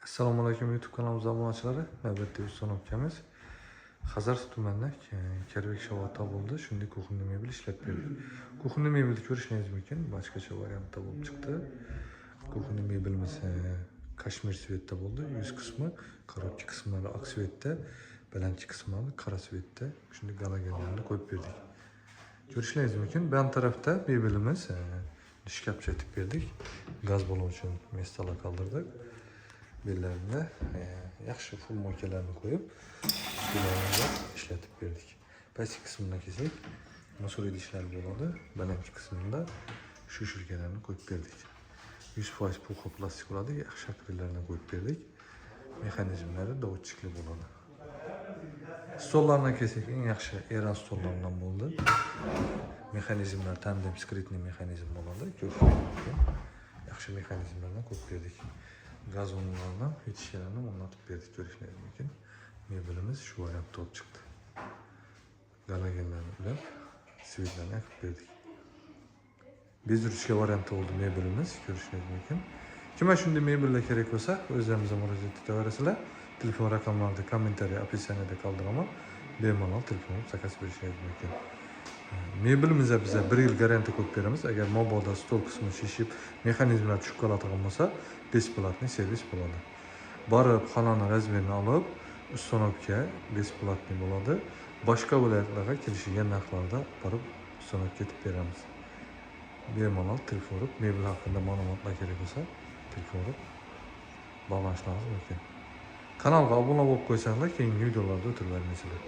Assalomu alaykum YouTube kanalimiz obunachilari. Navbatdagi son ukamiz Xazar tumanida Kerbek shaharda bo'ldi. Shunday kuxunli mebel ishlab berdik. Kuxunli mebelni ko'rishingiz mumkin. Boshqacha variantda bo'lib chiqdi. Kuxunli mebelimiz kashmir svetda bo'ldi. Yuz qismi, korotchi qismlari oq svetda, balandchi qismlari qora svetda. Shunday galagenlarni qo'yib berdik. Ko'rishingiz mumkin. Bu tarafda mebelimiz shkafcha etib berdik. Gaz balon uchun mestalar qoldirdik. Bellarında yaxshi full moykalarni qo'yib, ustilarida ishlatib berdik. Pastki qismini kelsak, mas'ul idishlar bo'ladi. Balandchi qismida shu shilkalarni qo'yib berdik. 100% puxo plastik bo'ladi. Yaxshi akrillarni qo'yib berdik. Mexanizmlari dovutchikli bo'ladi. Stollarni kelsak, eng yaxshi eran stollaridan bo'ldi. Mexanizmlar tandem skritni mexanizm bo'ladi. Yaxshi mexanizmlarni qo'yib berdik. Gaz onlardan yetişkilerini onlatıp verdik, görüşleriniz mümkün. Mebelimiz şu variantta olup çıktı. Galagenlerini bilip, sivitlerini yakıp verdik. Biz rüçke variantta oldu mebelimiz, görüşleriniz mümkün. Kime şimdi mebelle gerek olsa, özlerimize müracaat edebilirsiniz. Telefon rakamlarda, komentariya, apisaniyada kaldırama, bemalol telefonu zakas verişiniz mümkün. Mebelimize bize 1 yıl garanti koyup veremiz. Eğer mobilda stol kısmı şişip, mexanizmler tushib qoladigan bo'lsa, besplatniy servis bo'ladi. Borib, xonani razmerini olib, ustanobga besplatniy bo'ladi. Boshqa viloyatlarga kelishgan narxlarda borib, ustanobga ketib beramiz. Bemalol telefon urib, mebel haqida ma'lumotlar kerak bo'lsa, telefon urib bog'lanishingiz mumkin. Kanalga obuna bo'lib qo'ysanglar, keyingi videolarda o'tib bermaysizlar.